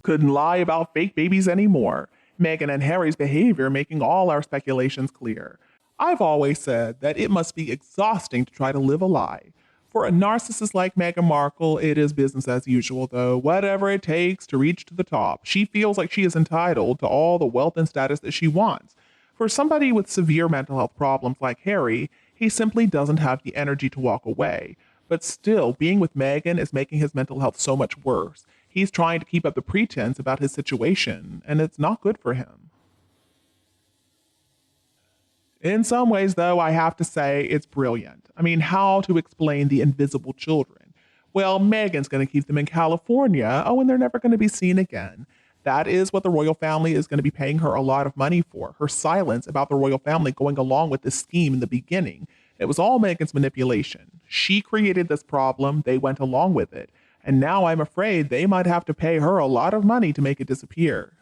Couldn't lie about fake babies anymore. Meghan and Harry's behavior making all our speculations clear. I've always said that it must be exhausting to try to live a lie. For a narcissist like Meghan Markle, it is business as usual, though. Whatever it takes to reach to the top. She feels like she is entitled to all the wealth and status that she wants. For somebody with severe mental health problems like Harry, he simply doesn't have the energy to walk away. But still, being with Meghan is making his mental health so much worse. He's trying to keep up the pretense about his situation, and it's not good for him. In some ways, though, I have to say it's brilliant. I mean, how to explain the invisible children? Well, Meghan's going to keep them in California. Oh, and they're never going to be seen again. That is what the royal family is going to be paying her a lot of money for. Her silence about the royal family going along with this scheme in the beginning. It was all Meghan's manipulation. She created this problem. They went along with it. And now I'm afraid they might have to pay her a lot of money to make it disappear.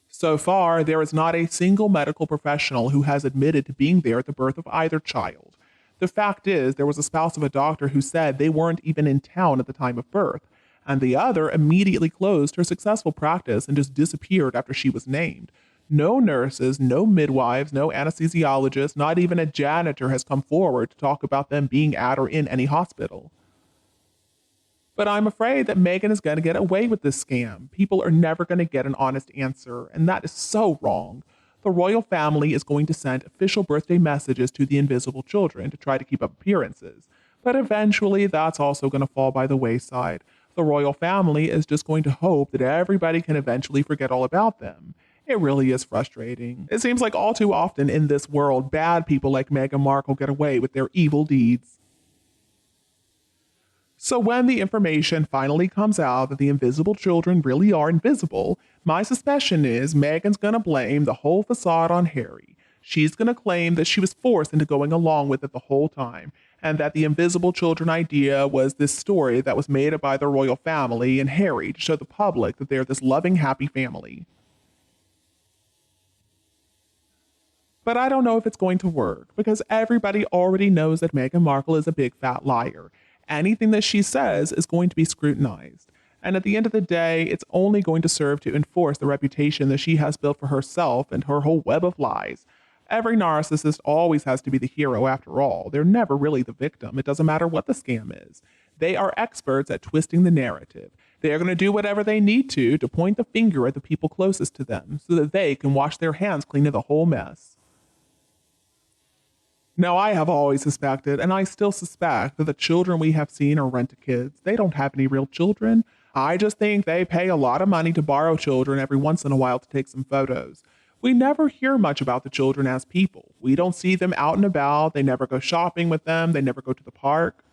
So far, there is not a single medical professional who has admitted to being there at the birth of either child. The fact is, there was a spouse of a doctor who said they weren't even in town at the time of birth, and the other immediately closed her successful practice and just disappeared after she was named. No nurses, no midwives, no anesthesiologists, not even a janitor has come forward to talk about them being at or in any hospital. But I'm afraid that Meghan is going to get away with this scam. People are never going to get an honest answer, and that is so wrong. The royal family is going to send official birthday messages to the invisible children to try to keep up appearances. But eventually, that's also going to fall by the wayside. The royal family is just going to hope that everybody can eventually forget all about them. It really is frustrating. It seems like all too often in this world, bad people like Meghan Markle get away with their evil deeds. So when the information finally comes out that the invisible children really are invisible, my suspicion is Meghan's going to blame the whole facade on Harry. She's going to claim that she was forced into going along with it the whole time, and that the invisible children idea was this story that was made up by the royal family and Harry to show the public that they're this loving, happy family. But I don't know if it's going to work, because everybody already knows that Meghan Markle is a big fat liar. Anything that she says is going to be scrutinized. And at the end of the day, it's only going to serve to enforce the reputation that she has built for herself and her whole web of lies. Every narcissist always has to be the hero after all. They're never really the victim. It doesn't matter what the scam is. They are experts at twisting the narrative. They are going to do whatever they need to point the finger at the people closest to them so that they can wash their hands clean of the whole mess. Now, I have always suspected, and I still suspect, that the children we have seen are rent-a-kids. They don't have any real children. I just think they pay a lot of money to borrow children every once in a while to take some photos. We never hear much about the children as people. We don't see them out and about. They never go shopping with them. They never go to the park.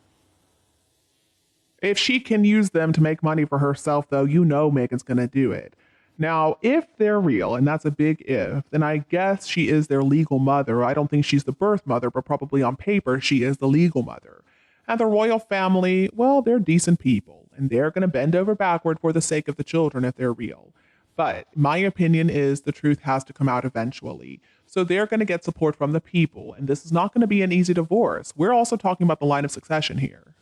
If she can use them to make money for herself, though, you know Meghan's going to do it. Now, if they're real, and that's a big if, then I guess she is their legal mother. I don't think she's the birth mother, but probably on paper, she is the legal mother. And the royal family, well, they're decent people, and they're going to bend over backward for the sake of the children if they're real. But my opinion is the truth has to come out eventually. So they're going to get support from the people, and this is not going to be an easy divorce. We're also talking about the line of succession here.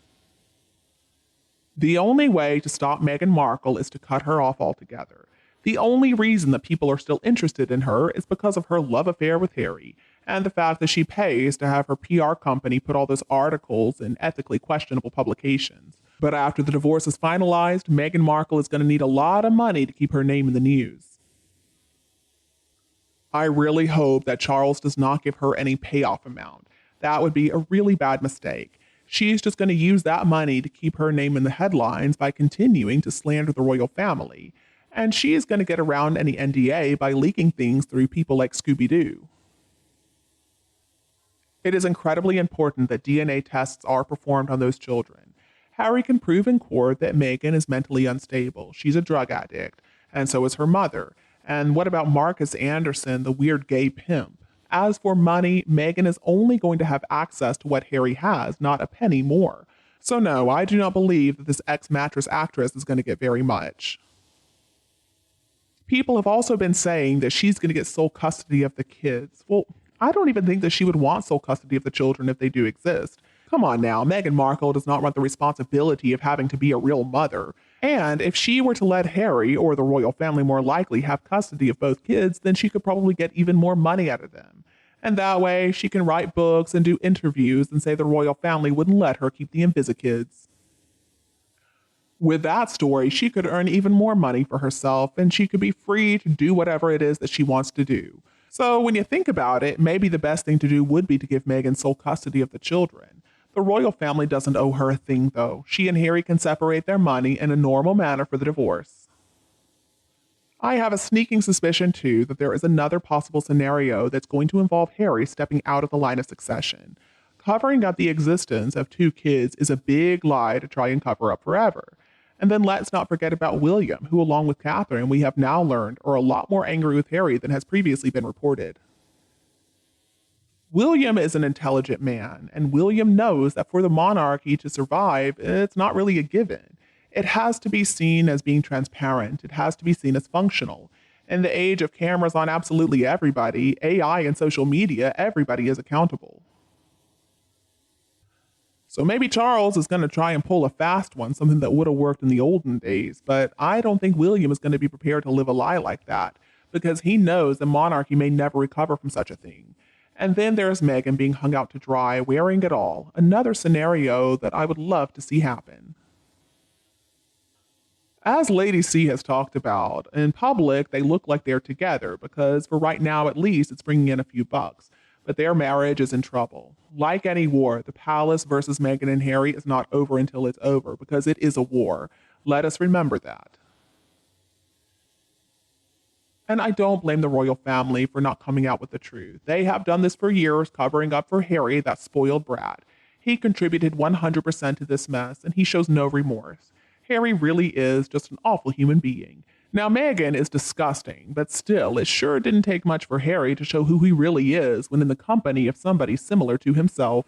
The only way to stop Meghan Markle is to cut her off altogether. The only reason that people are still interested in her is because of her love affair with Harry, and the fact that she pays to have her PR company put all those articles in ethically questionable publications. But after the divorce is finalized, Meghan Markle is going to need a lot of money to keep her name in the news. I really hope that Charles does not give her any payoff amount. That would be a really bad mistake. She's just going to use that money to keep her name in the headlines by continuing to slander the royal family. And she is going to get around any NDA by leaking things through people like Scooby-Doo. It is incredibly important that DNA tests are performed on those children. Harry can prove in court that Meghan is mentally unstable. She's a drug addict, and so is her mother. And what about Marcus Anderson, the weird gay pimp? As for money, Meghan is only going to have access to what Harry has, not a penny more. So no, I do not believe that this ex-mattress actress is going to get very much. People have also been saying that she's going to get sole custody of the kids. Well, I don't even think that she would want sole custody of the children if they do exist. Come on now, Meghan Markle does not want the responsibility of having to be a real mother. And if she were to let Harry or the royal family more likely have custody of both kids, then she could probably get even more money out of them. And that way, she can write books and do interviews and say the royal family wouldn't let her keep the Invisikids. With that story, she could earn even more money for herself and she could be free to do whatever it is that she wants to do. So when you think about it, maybe the best thing to do would be to give Meghan sole custody of the children. The royal family doesn't owe her a thing, though. She and Harry can separate their money in a normal manner for the divorce. I have a sneaking suspicion, too, that there is another possible scenario that's going to involve Harry stepping out of the line of succession. Covering up the existence of two kids is a big lie to try and cover up forever. And then let's not forget about William, who, along with Catherine, we have now learned are a lot more angry with Harry than has previously been reported. William is an intelligent man, and William knows that for the monarchy to survive, it's not really a given. It has to be seen as being transparent. It has to be seen as functional. In the age of cameras on absolutely everybody, AI and social media, everybody is accountable. So maybe Charles is going to try and pull a fast one, something that would have worked in the olden days, but I don't think William is going to be prepared to live a lie like that, because he knows the monarchy may never recover from such a thing. And then there's Meghan being hung out to dry, wearing it all, another scenario that I would love to see happen. As Lady C has talked about, in public they look like they're together because for right now at least it's bringing in a few bucks. But their marriage is in trouble. Like any war, the palace versus Meghan and Harry is not over until it's over because it is a war. Let us remember that. And I don't blame the royal family for not coming out with the truth. They have done this for years, covering up for Harry, that spoiled brat. He contributed 100% to this mess, and he shows no remorse. Harry really is just an awful human being. Now, Meghan is disgusting, but still, it sure didn't take much for Harry to show who he really is when in the company of somebody similar to himself.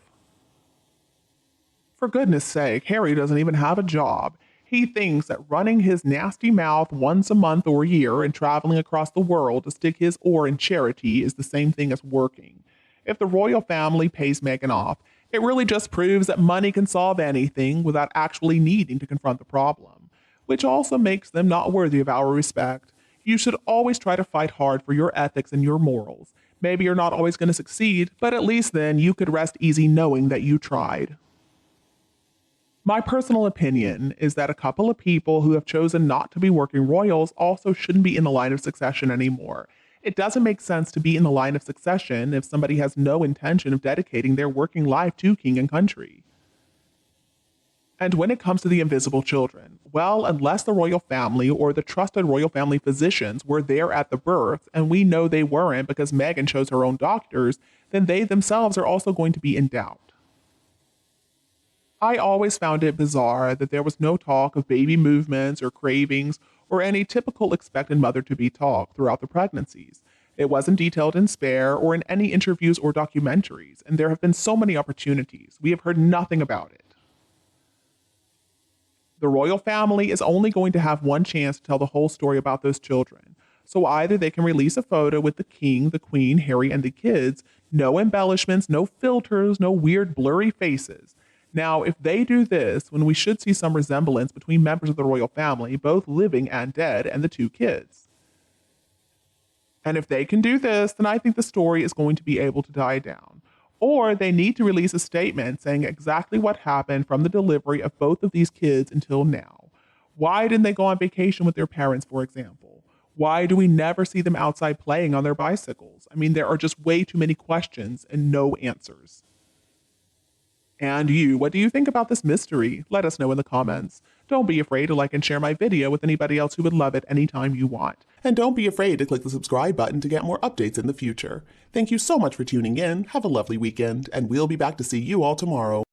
For goodness sake, Harry doesn't even have a job. He thinks that running his nasty mouth once a month or a year and traveling across the world to stick his oar in charity is the same thing as working. If the royal family pays Meghan off, it really just proves that money can solve anything without actually needing to confront the problem, which also makes them not worthy of our respect. You should always try to fight hard for your ethics and your morals. Maybe you're not always going to succeed, but at least then you could rest easy knowing that you tried. My personal opinion is that a couple of people who have chosen not to be working royals also shouldn't be in the line of succession anymore. It doesn't make sense to be in the line of succession if somebody has no intention of dedicating their working life to king and country. And when it comes to the invisible children, well, unless the royal family or the trusted royal family physicians were there at the birth, and we know they weren't because Meghan chose her own doctors, then they themselves are also going to be in doubt. I always found it bizarre that there was no talk of baby movements or cravings or any typical expectant mother-to-be talk throughout the pregnancies. It wasn't detailed in Spare or in any interviews or documentaries, and there have been so many opportunities. We have heard nothing about it. The royal family is only going to have one chance to tell the whole story about those children. So either they can release a photo with the king, the queen, Harry, and the kids, no embellishments, no filters, no weird blurry faces. Now, if they do this, when we should see some resemblance between members of the royal family, both living and dead, and the two kids. And if they can do this, then I think the story is going to be able to die down. Or they need to release a statement saying exactly what happened from the delivery of both of these kids until now. Why didn't they go on vacation with their parents, for example? Why do we never see them outside playing on their bicycles? I mean, there are just way too many questions and no answers. And you, what do you think about this mystery? Let us know in the comments. Don't be afraid to like and share my video with anybody else who would love it anytime you want. And don't be afraid to click the subscribe button to get more updates in the future. Thank you so much for tuning in, have a lovely weekend, and we'll be back to see you all tomorrow.